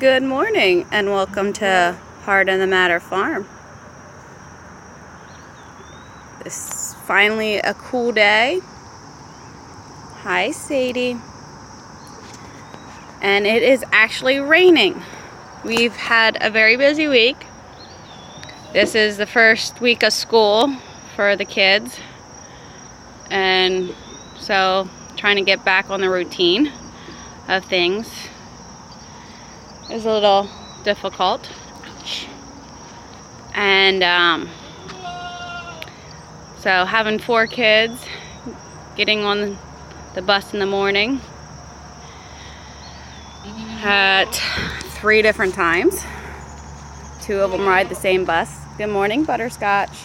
Good morning and welcome to Heart in the Matter Farm. This is finally a cool day. Hi Sadie. And it is actually raining. We've had a very busy week. This is the first week of school for the kids. And so trying to get back on the routine of things is a little difficult. And so having 4 kids, getting on the bus in the morning at 3 different times. 2 of them ride the same bus. Good morning, Butterscotch.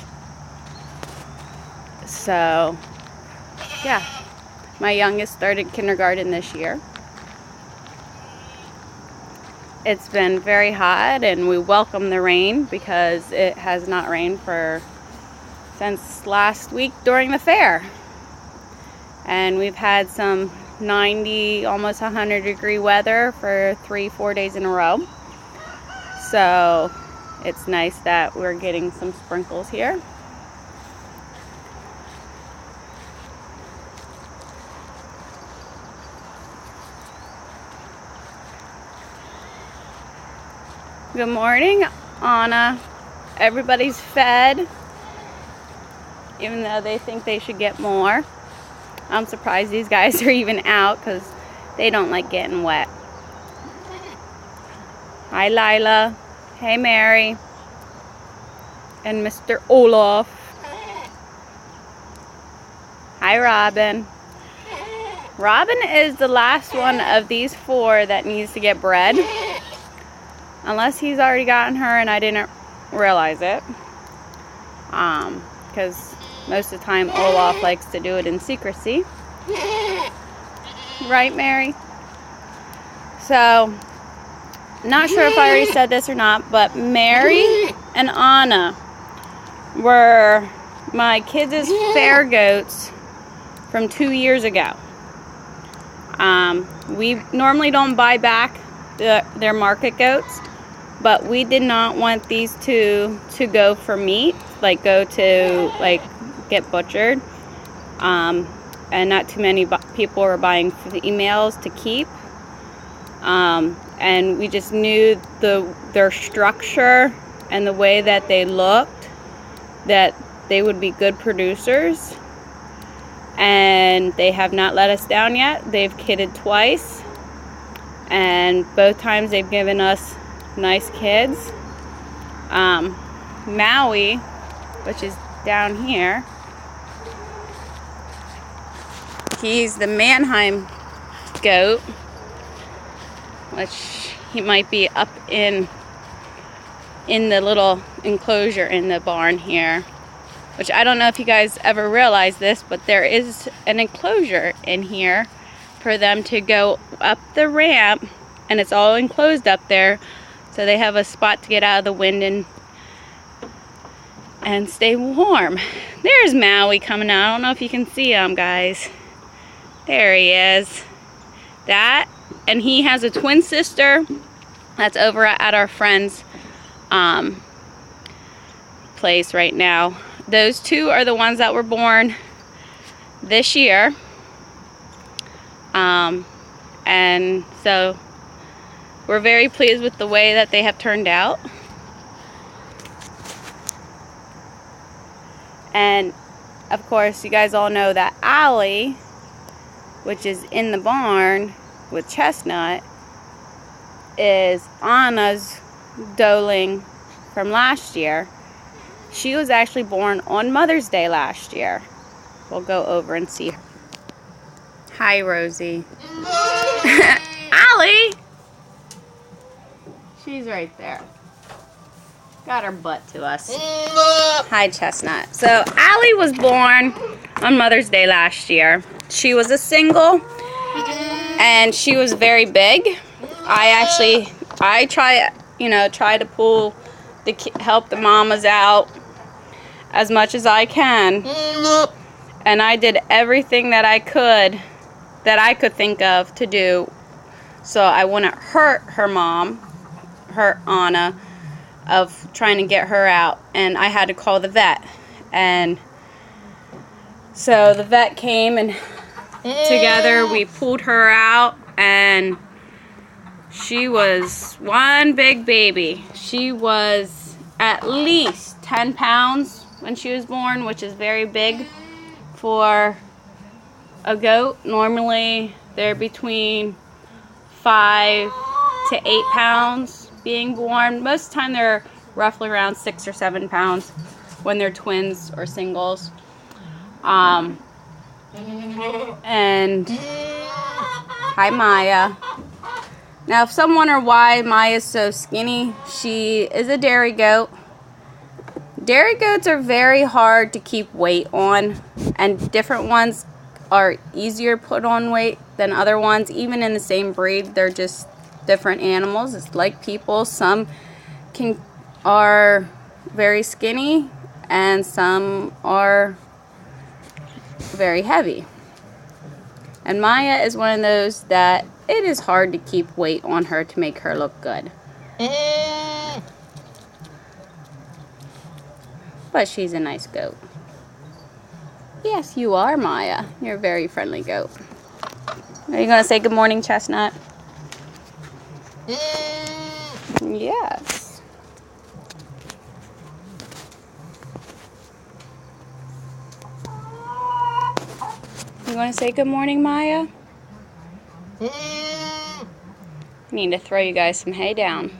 So yeah, my youngest started kindergarten this year. It's been very hot and we welcome the rain because it has not rained since last week during the fair. And we've had some 90, almost 100 degree weather for 3-4 days in a row. So it's nice that we're getting some sprinkles here. Good morning, Anna. Everybody's fed, even though they think they should get more. I'm surprised these guys are even out because they don't like getting wet. Hi, Lila. Hey, Mary. And Mr. Olaf. Hi, Robin. Robin is the last one of these 4 that needs to get bred. Unless he's already gotten her and I didn't realize it. Because most of the time Olaf likes to do it in secrecy. Right, Mary? So, not sure if I already said this or not, but Mary and Anna were my kids' fair goats from 2 years ago. We normally don't buy back their market goats. But we did not want these 2 to go for meat, go to get butchered. And not too many people were buying females to keep. And we just knew their structure and the way that they looked, that they would be good producers. And they have not let us down yet. They've kidded twice. And both times they've given us nice kids. Maui, which is down here, he's the Mannheim goat, which he might be up in the little enclosure in the barn here, which I don't know if you guys ever realized this, but there is an enclosure in here for them to go up the ramp, and it's all enclosed up there. So they have a spot to get out of the wind and stay warm. There's Maui coming out. I don't know if you can see him, guys. There he is. That, and he has a twin sister that's over at our friend's place right now. Those 2 are the ones that were born this year. And so we're very pleased with the way that they have turned out. And of course, you guys all know that Allie, which is in the barn with Chestnut, is Anna's doeling from last year. She was actually born on Mother's Day last year. We'll go over and see her. Hi, Rosie. Allie! She's right there. Got her butt to us. Hi, Chestnut. So, Allie was born on Mother's Day last year. She was a single, and she was very big. I try to pull help the mamas out as much as I can. And I did everything that I could think of to do so I wouldn't hurt her mom hurt Anna, of trying to get her out, and I had to call the vet. And so the vet came, and together we pulled her out, and she was one big baby. She was at least 10 pounds when she was born, which is very big for a goat. Normally they're between 5 to 8 pounds being born. Most of the time they're roughly around 6 or 7 pounds when they're twins or singles. And hi, Maya. Now, if some wonder why Maya's so skinny, she is a dairy goat. Dairy goats are very hard to keep weight on, and different ones are easier put on weight than other ones. Even in the same breed, they're just different animals. It's like people. Some are very skinny, and some are very heavy. And Maya is one of those that it is hard to keep weight on her to make her look good. But she's a nice goat. Yes, you are, Maya. You're a very friendly goat. Are you going to say good morning, Chestnut? Yes. You want to say good morning, Maya? Need to throw you guys some hay down.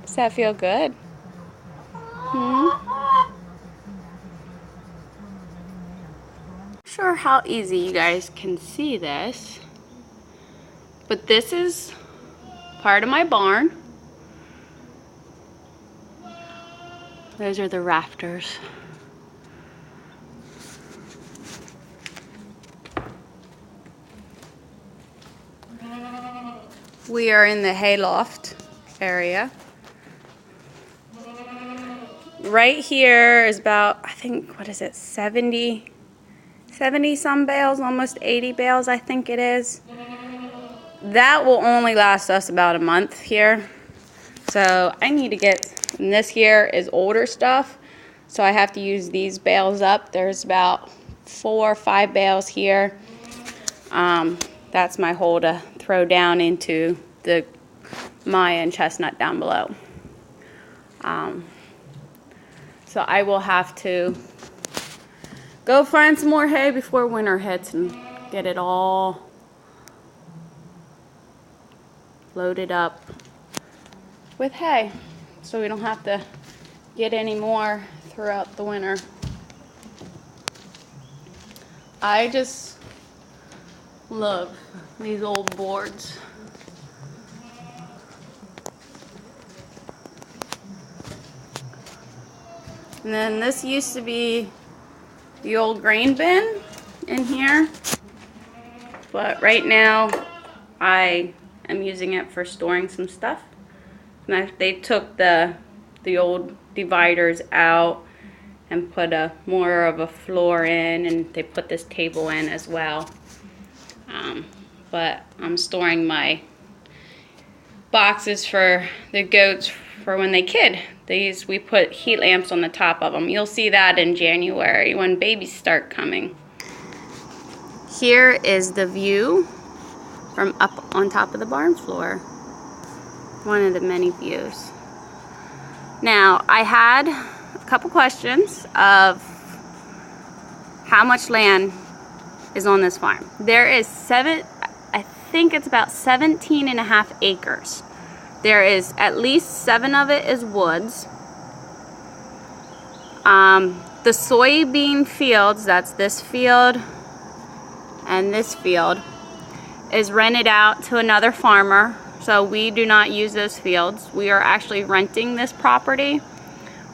Does that feel good? Sure how easy you guys can see this, but this is part of my barn. Those are the rafters. We are in the hayloft area. Right here is about, I think, what is it, 70 some bales, almost 80 bales, I think it is. That will only last us about a month here. So I need to get, and this here is older stuff, so I have to use these bales up. There's about 4 or 5 bales here. That's my hole to throw down into the Maya and Chestnut down below. So I will have to go find some more hay before winter hits and get it all loaded up with hay, so we don't have to get any more throughout the winter. I just love these old boards. And then this used to be the old grain bin in here, but right now I am using it for storing some stuff. And they took the old dividers out and put more of a floor in, and they put this table in as well. But I'm storing my boxes for the goats for when they kid. These, we put heat lamps on the top of them. You'll see that in January when babies start coming. Here is the view from up on top of the barn floor. One of the many views. Now, I had a couple questions of how much land is on this farm. There is I think it's about 17.5 acres. There is at least 7 of it is woods. The soybean fields, that's this field and this field, is rented out to another farmer. So we do not use those fields. We are actually renting this property.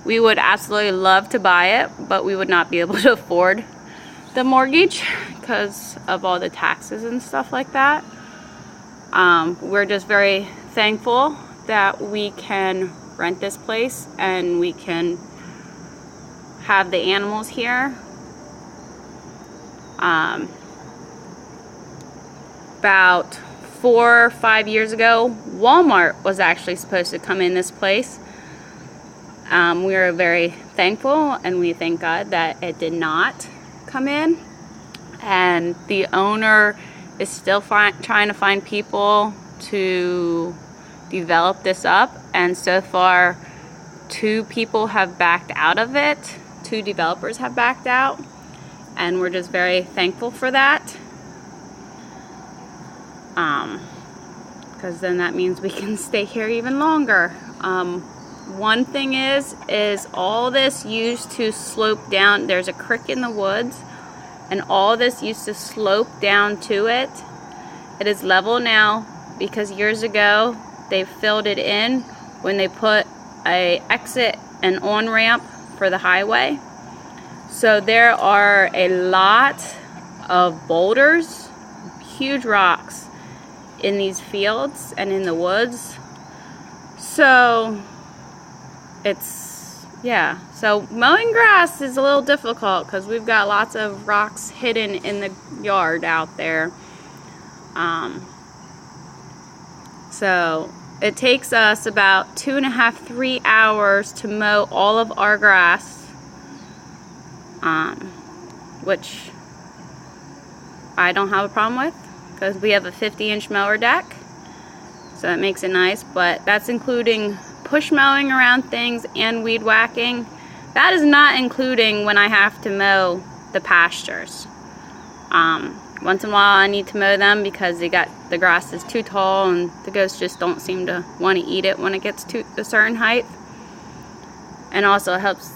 We would absolutely love to buy it, but we would not be able to afford the mortgage because of all the taxes and stuff like that. We're just very thankful that we can rent this place and we can have the animals here. But about 4 or 5 years ago, Walmart was actually supposed to come in this place. We are very thankful and we thank God that it did not come in. And the owner is still trying to find people to develop this up. And so far, 2 people have backed out of it. 2 developers have backed out. And we're just very thankful for that. Because then that means we can stay here even longer. One thing is all this used to slope down. There's a creek in the woods, and all this used to slope down to it. It is level now because years ago they filled it in when they put a exit and on ramp for the highway. So there are a lot of boulders, huge rocks in these fields and in the woods. So so mowing grass is a little difficult because we've got lots of rocks hidden in the yard out there. So it takes us about 2.5–3 hours to mow all of our grass, which I don't have a problem with because we have a 50-inch mower deck, so that makes it nice. But that's including push mowing around things and weed whacking. That is not including when I have to mow the pastures. Once in a while I need to mow them because the grass is too tall and the goats just don't seem to want to eat it when it gets to a certain height. And also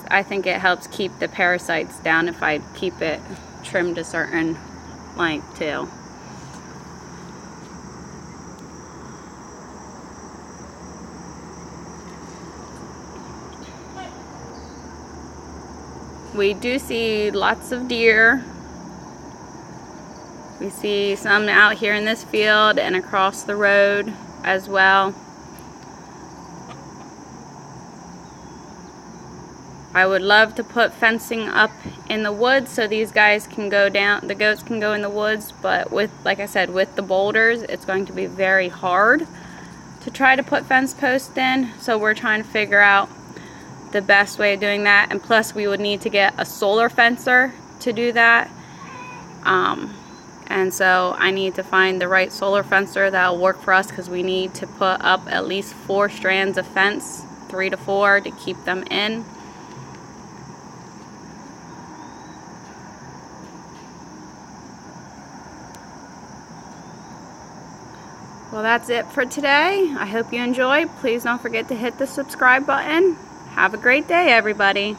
I think it helps keep the parasites down if I keep it trimmed a certain length too. We do see lots of deer. We see some out here in this field and across the road as well. I would love to put fencing up in the woods so these guys can go down, the goats can go in the woods, but like I said, with the boulders, it's going to be very hard to try to put fence posts in. So we're trying to figure out the best way of doing that, and plus we would need to get a solar fencer to do that, and so I need to find the right solar fencer that will work for us because we need to put up at least 4 strands of fence, 3 to 4, to keep them in. Well, that's it for today. I hope you enjoyed. Please don't forget to hit the subscribe button. Have a great day, everybody.